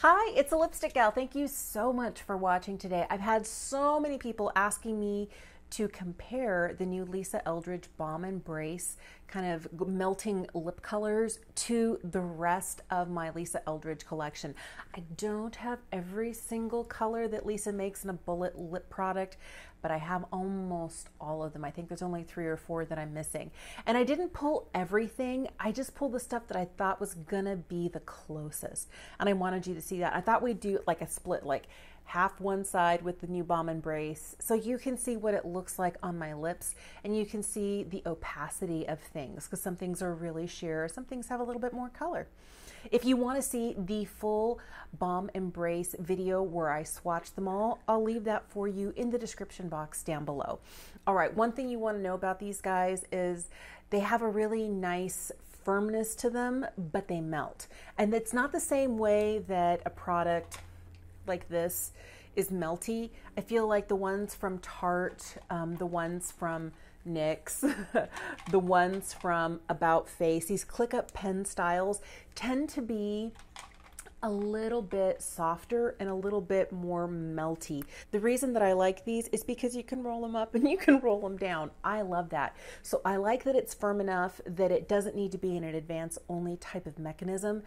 Hi, it's a lipstick gal. Thank you so much for watching today. I've had so many people asking me to compare the new Lisa Eldridge Baume Embrace kind of melting lip colors to the rest of my Lisa Eldridge collection. I don't have every single color that Lisa makes in a bullet lip product, but I have almost all of them. I think there's only 3 or 4 that I'm missing. And I didn't pull everything. I just pulled the stuff that I thought was gonna be the closest. And I wanted you to see that. I thought we'd do like a split, like half one side with the new Baume Embrace, so you can see what it looks like on my lips and you can see the opacity of things, because some things are really sheer, some things have a little bit more color. If you want to see the full Baume Embrace video where I swatch them all, I'll leave that for you in the description box down below. All right, one thing you want to know about these guys is they have a really nice firmness to them, but they melt. And it's not the same way that a product like this is melty. I feel like the ones from Tarte, the ones from NYX, the ones from About Face, these click up pen styles tend to be a little bit softer and a little bit more melty. The reason that I like these is because you can roll them up and you can roll them down. I love that. So I like that it's firm enough that it doesn't need to be in an advance only type of mechanism.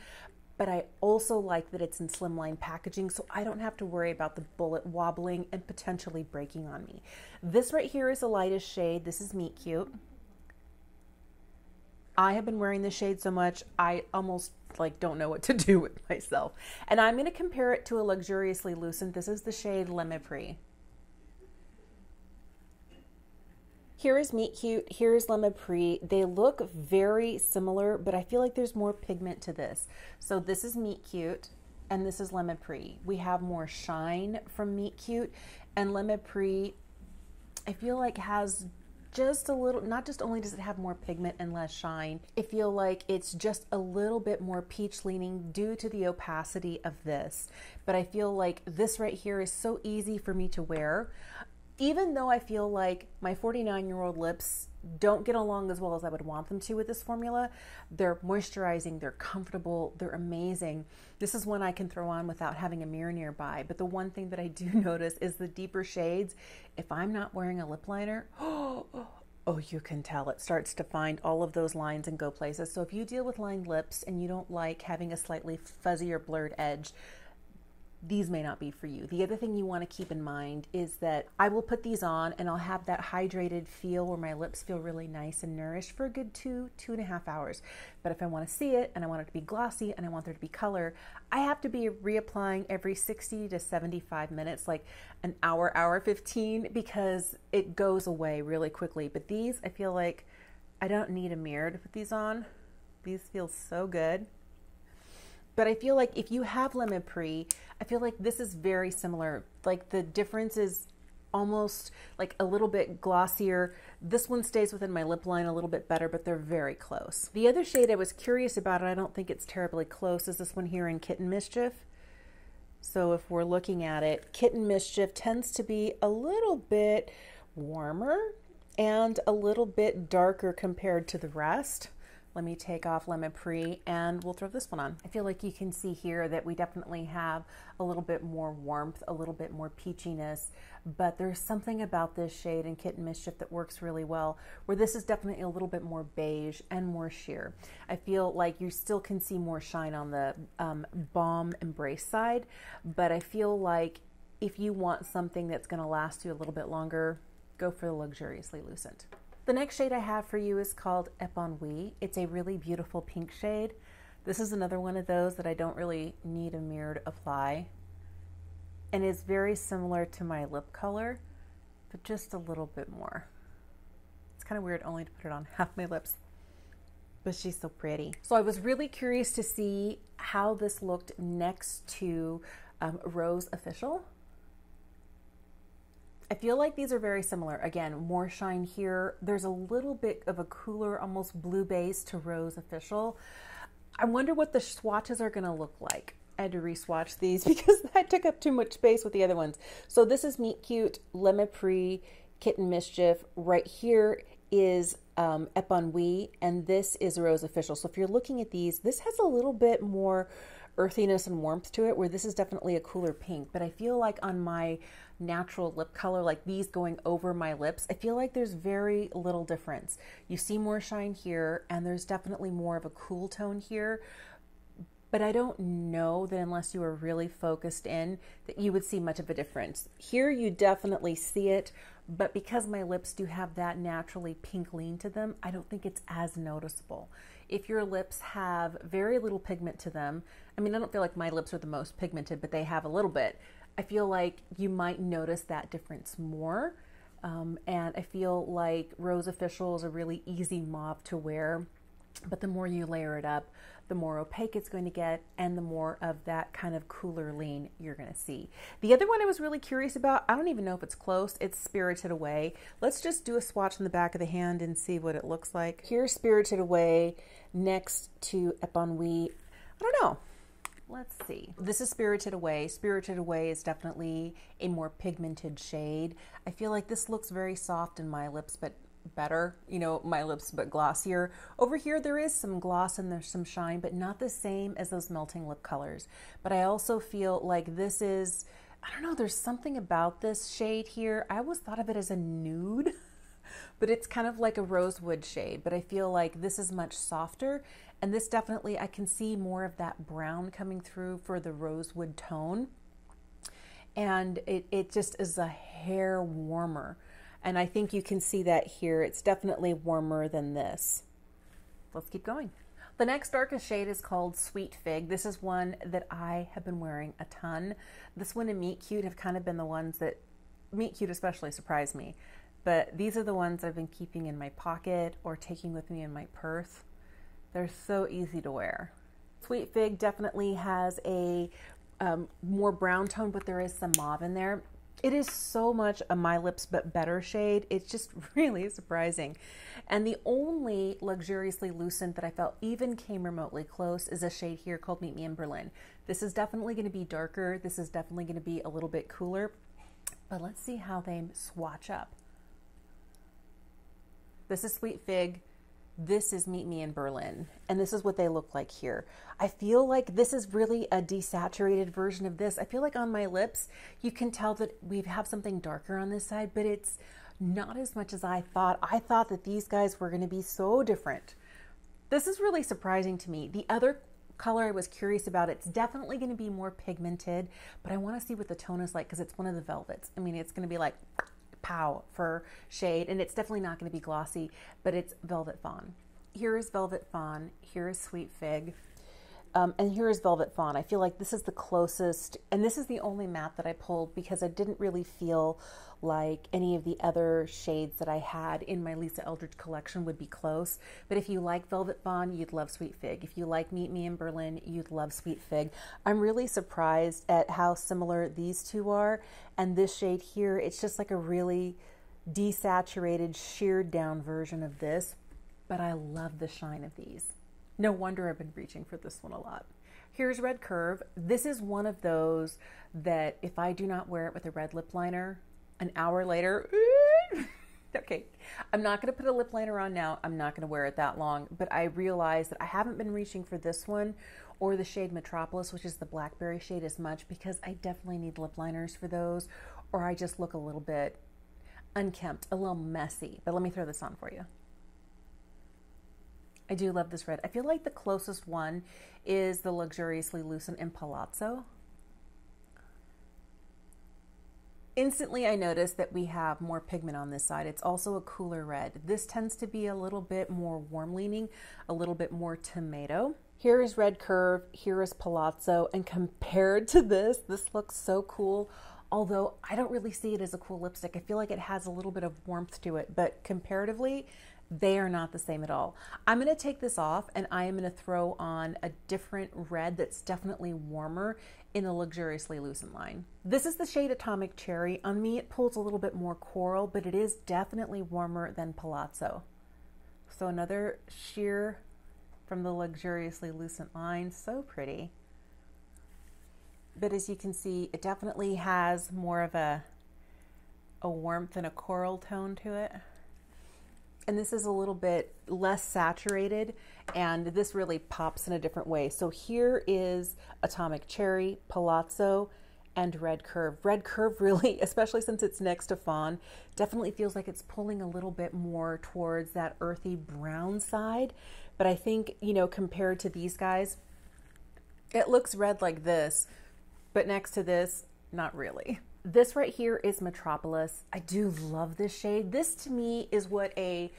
But I also like that it's in slimline packaging, so I don't have to worry about the bullet wobbling and potentially breaking on me. This right here is the lightest shade. This is Meet Cute. I have been wearing this shade so much, I almost don't know what to do with myself. And I'm going to compare it to a Luxuriously Lucent. This is the shade Le Mépris. Here is Meet Cute, here is Le Mépris. They look very similar, but I feel like there's more pigment to this. So this is Meet Cute, and this is Le Mépris. We have more shine from Meet Cute, and Le Mépris, I feel like has just a little, not just only does it have more pigment and less shine, I feel like it's just a little bit more peach leaning due to the opacity of this. But I feel like this right here is so easy for me to wear. Even though I feel like my 49-year-old lips don't get along as well as I would want them to with this formula, they're moisturizing, they're comfortable, they're amazing. This is one I can throw on without having a mirror nearby. But the one thing that I do notice is the deeper shades. If I'm not wearing a lip liner, oh, you can tell it starts to find all of those lines and go places. So if you deal with lined lips and you don't like having a slightly fuzzy or blurred edge, these may not be for you. The other thing you want to keep in mind is that I will put these on and I'll have that hydrated feel where my lips feel really nice and nourished for a good 2.5 hours. But if I want to see it and I want it to be glossy and I want there to be color, I have to be reapplying every 60 to 75 minutes, like an hour 15, because it goes away really quickly. But these, I feel like I don't need a mirror to put these on. These feel so good. But I feel like if you have Le Mépris, I feel like this is very similar. Like the difference is almost like a little bit glossier. This one stays within my lip line a little bit better, but they're very close. The other shade I was curious about, and I don't think it's terribly close, is this one here in Kitten Mischief. So if we're looking at it, Kitten Mischief tends to be a little bit warmer and a little bit darker compared to the rest. Let me take off Le Mépris and we'll throw this one on. I feel like you can see here that we definitely have a little bit more warmth, a little bit more peachiness, but there's something about this shade in Kitten Mischief that works really well, where this is definitely a little bit more beige and more sheer. I feel like you still can see more shine on the Baume Embrace side, but I feel like if you want something that's gonna last you a little bit longer, go for the Luxuriously Lucent. The next shade I have for you is called Épanoui. It's a really beautiful pink shade. This is another one of those that I don't really need a mirror to apply. And it's very similar to my lip color, but just a little bit more. It's kind of weird only to put it on half my lips, but she's so pretty. So I was really curious to see how this looked next to Rose Official. I feel like these are very similar. Again, more shine here. There's a little bit of a cooler, almost blue base to Rose Official. I wonder what the swatches are gonna look like. I had to re-swatch these because I took up too much space with the other ones. So this is Meet Cute, Le Mépris, Kitten Mischief. Right here is Épanoui, and this is Rose Official. So if you're looking at these, this has a little bit more earthiness and warmth to it, where this is definitely a cooler pink. But I feel like on my natural lip color, like these going over my lips, I feel like there's very little difference. You see more shine here, and there's definitely more of a cool tone here. But I don't know that unless you are really focused in, that you would see much of a difference. Here you definitely see it, but because my lips do have that naturally pink lean to them, I don't think it's as noticeable. If your lips have very little pigment to them, I mean, I don't feel like my lips are the most pigmented, but they have a little bit. I feel like you might notice that difference more. And I feel like Rose Official is a really easy mauve to wear, but the more you layer it up, the more opaque it's going to get, and the more of that kind of cooler lean you're going to see. The other one I was really curious about, I don't even know if it's close, it's Spirited Away. Let's just do a swatch on the back of the hand and see what it looks like. Here's Spirited Away next to Epanoui. I don't know. Let's see. This is Spirited Away. Spirited Away is definitely a more pigmented shade. I feel like this looks very soft in my lips, but better, you know, my lips, but glossier. Over here there is some gloss and there's some shine, but not the same as those melting lip colors. But I also feel like this is, I don't know, there's something about this shade here. I always thought of it as a nude, but it's kind of like a rosewood shade, but I feel like this is much softer, and this definitely, I can see more of that brown coming through for the rosewood tone, and it just is a hair warmer. And I think you can see that here. It's definitely warmer than this. Let's keep going. The next darkest shade is called Sweet Fig. This is one that I have been wearing a ton. This one and Meet Cute have kind of been the ones that, Meet Cute especially, surprised me. But these are the ones I've been keeping in my pocket or taking with me in my purse. They're so easy to wear. Sweet Fig definitely has a more brown tone, but there is some mauve in there. It is so much a My Lips But Better shade. It's just really surprising. And the only luxuriously Lucent that I felt even came remotely close is a shade here called Meet Me in Berlin. This is definitely going to be darker. This is definitely going to be a little bit cooler. But let's see how they swatch up. This is Sweet Fig. This is Meet Me in Berlin, and this is what they look like here. I feel like this is really a desaturated version of this. I feel like on my lips, you can tell that we have something darker on this side, but it's not as much as I thought. I thought that these guys were going to be so different. This is really surprising to me. The other color I was curious about, it's definitely going to be more pigmented, but I want to see what the tone is like because it's one of the velvets. I mean, it's going to be like pow for shade, and it's definitely not going to be glossy, but it's Velvet Fawn. Here is Velvet Fawn, here is Sweet Fig, and here is Velvet Fawn. I feel like this is the closest, and this is the only matte that I pulled because I didn't really feel like any of the other shades that I had in my Lisa Eldridge collection would be close. But if you like Velvet Fawn, you'd love Sweet Fig. If you like Meet Me in Berlin, you'd love Sweet Fig. I'm really surprised at how similar these two are. And this shade here, it's just like a really desaturated, sheared down version of this. But I love the shine of these. No wonder I've been reaching for this one a lot. Here's Red Curve. This is one of those that if I do not wear it with a red lip liner, an hour later, okay, I'm not going to put a lip liner on now. I'm not going to wear it that long, but I realize that I haven't been reaching for this one or the shade Metropolis, which is the blackberry shade, as much because I definitely need lip liners for those, or I just look a little bit unkempt, a little messy. But let me throw this on for you. I do love this red. I feel like the closest one is the Luxuriously Lucent in Palazzo. Instantly, I noticed that we have more pigment on this side. It's also a cooler red. This tends to be a little bit more warm leaning, a little bit more tomato. Here is Red Curve, here is Palazzo, and compared to this looks so cool. Although I don't really see it as a cool lipstick. I feel like it has a little bit of warmth to it, but comparatively, they are not the same at all. I'm going to take this off and I am going to throw on a different red that's definitely warmer in the Luxuriously Lucent line. This is the shade Atomic Cherry. On me, it pulls a little bit more coral, but it is definitely warmer than Palazzo. So another sheer from the Luxuriously Lucent line. So pretty. But as you can see, it definitely has more of a warmth and a coral tone to it. And this is a little bit less saturated, and this really pops in a different way. So here is Atomic Cherry, Palazzo, and Red Curve. Red Curve really, especially since it's next to Fawn, definitely feels like it's pulling a little bit more towards that earthy brown side. But I think, you know, compared to these guys, it looks red like this, but next to this, not really. This right here is Metropolis. I do love this shade. This to me is what a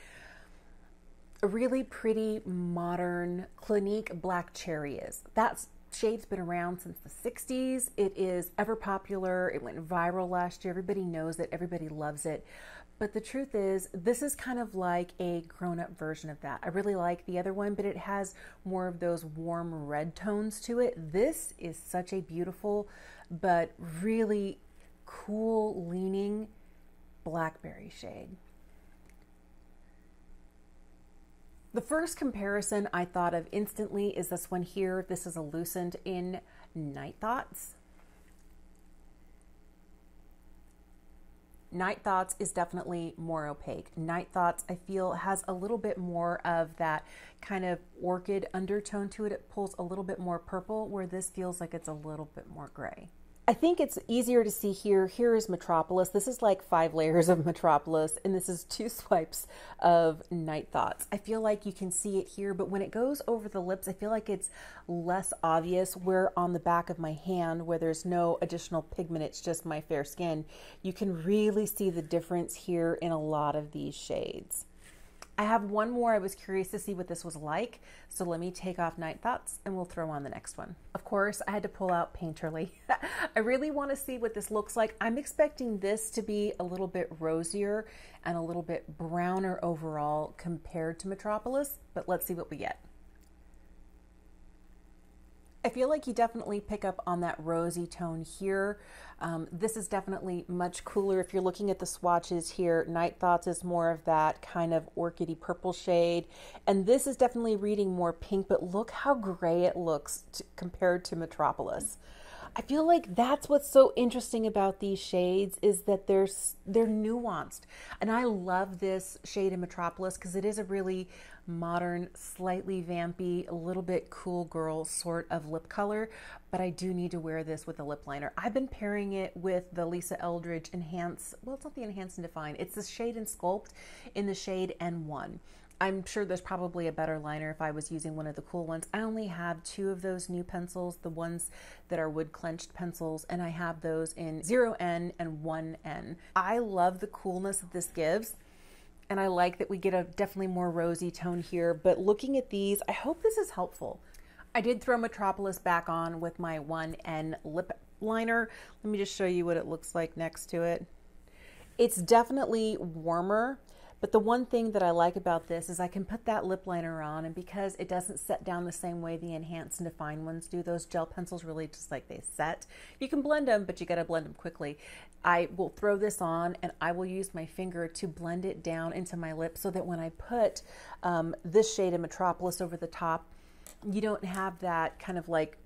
really pretty modern Clinique Black Cherry is. That shade's been around since the 60s. It is ever popular. It went viral last year. Everybody knows it. Everybody loves it. But the truth is, this is kind of like a grown-up version of that. I really like the other one, but it has more of those warm red tones to it. This is such a beautiful, but really cool leaning blackberry shade. The first comparison I thought of instantly is this one here. This is a Lucent in Night Thoughts. Night Thoughts is definitely more opaque. Night Thoughts, I feel, has a little bit more of that kind of orchid undertone to it. It pulls a little bit more purple, where this feels like it's a little bit more gray. I think it's easier to see here. Here is Metropolis. This is like 5 layers of Metropolis, and this is 2 swipes of Night Thoughts. I feel like you can see it here, but when it goes over the lips, I feel like it's less obvious. Where on the back of my hand, where there's no additional pigment, it's just my fair skin, you can really see the difference here in a lot of these shades. I have one more. I was curious to see what this was like, so let me take off Night Thoughts and we'll throw on the next one. Of course, I had to pull out Painterly. I really want to see what this looks like. I'm expecting this to be a little bit rosier and a little bit browner overall compared to Metropolis, but let's see what we get. I feel like you definitely pick up on that rosy tone here. This is definitely much cooler. If you're looking at the swatches here, Night Thoughts is more of that kind of orchidy purple shade. And this is definitely reading more pink, but look how gray it looks compared to Metropolis. I feel like that's what's so interesting about these shades, is that they're nuanced. And I love this shade in Metropolis because it is a really modern, slightly vampy, a little bit cool girl sort of lip color, but I do need to wear this with a lip liner. I've been pairing it with the Lisa Eldridge Enhance, well, it's not the Enhance and Define, it's the Shade and Sculpt in the shade N1. I'm sure there's probably a better liner if I was using one of the cool ones. I only have 2 of those new pencils, the ones that are wood clenched pencils, and I have those in 0N and 1N. I love the coolness that this gives, and I like that we get a definitely more rosy tone here, but looking at these, I hope this is helpful. I did throw Metropolis back on with my 1N lip liner. Let me just show you what it looks like next to it. It's definitely warmer. But the one thing that I like about this is I can put that lip liner on, and because it doesn't set down the same way the Enhance and Define ones do, those gel pencils really just like they set. You can blend them, but you got to blend them quickly. I will throw this on and I will use my finger to blend it down into my lip so that when I put this shade of Metropolis over the top, you don't have that kind of like,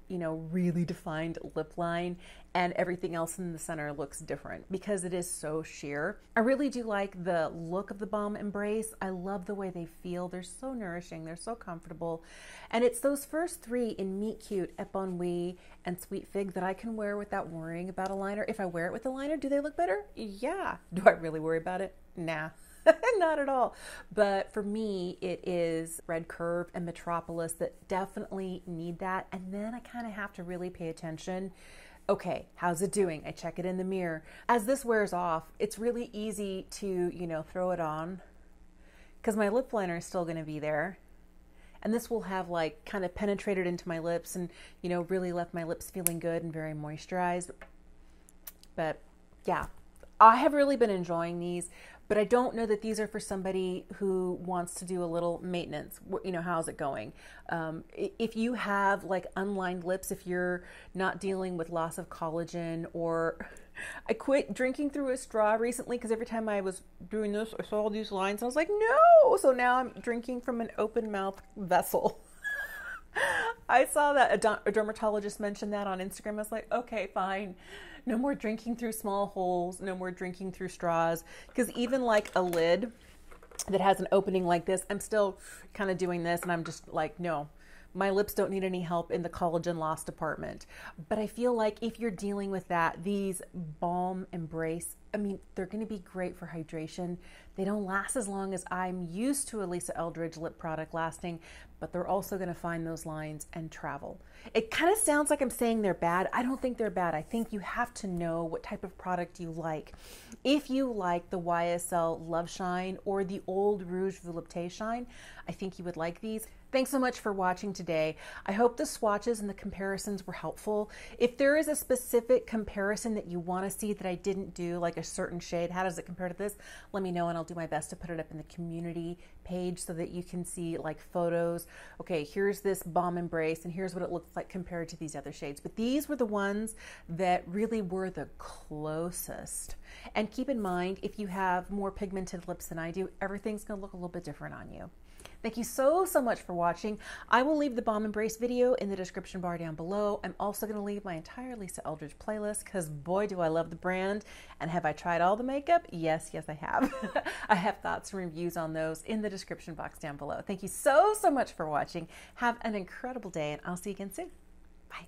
you know, really defined lip line, and everything else in the center looks different because it is so sheer. I really do like the look of the Baume Embrace. I love the way they feel. They're so nourishing. They're so comfortable. And it's those first 3 in Meet Cute, Epon and Sweet Fig that I can wear without worrying about a liner. If I wear it with a liner, do they look better? Yeah. Do I really worry about it? Nah. Not at all. But for me, it is Red Curve and Metropolis that definitely need that. And then I kind of have to really pay attention. Okay, how's it doing? I check it in the mirror. As this wears off, it's really easy to, you know, throw it on because my lip liner is still going to be there. And this will have like kind of penetrated into my lips and, you know, really left my lips feeling good and very moisturized. But yeah, I have really been enjoying these. But I don't know that these are for somebody who wants to do a little maintenance. You know, how's it going? If you have like unlined lips, if you're not dealing with loss of collagen, or I quit drinking through a straw recently because every time I was doing this, I saw all these lines and I was like, no. So now I'm drinking from an open mouth vessel. I saw that a dermatologist mentioned that on Instagram. I was like, okay, fine. No more drinking through small holes. No more drinking through straws. Because even like a lid, that has an opening like this. I'm still kind of doing this and I'm just like, no, my lips don't need any help in the collagen loss department. But I feel like if you're dealing with that, these Balm Embrace, I mean, they're going to be great for hydration. They don't last as long as I'm used to a Lisa Eldridge lip product lasting, but they're also going to find those lines and travel. It kind of sounds like I'm saying they're bad. I don't think they're bad. I think you have to know what type of product you like. If you like the YSL Love Shine or the Old Rouge Volupté Shine, I think you would like these. Thanks so much for watching today. I hope the swatches and the comparisons were helpful. If there is a specific comparison that you want to see that I didn't do, like a certain shade, how does it compare to this? Let me know and I'll do my best to put it up in the community page so that you can see like photos. Okay, here's this Balm Embrace and here's what it looks like compared to these other shades. But these were the ones that really were the closest. And keep in mind, if you have more pigmented lips than I do, everything's going to look a little bit different on you. Thank you so much for watching. I will leave the Balm Embrace video in the description bar down below. I'm also going to leave my entire Lisa Eldridge playlist because boy, do I love the brand. And have I tried all the makeup? Yes, I have. I have thoughts and reviews on those in the description box down below. Thank you so much for watching. Have an incredible day and I'll see you again soon. Bye.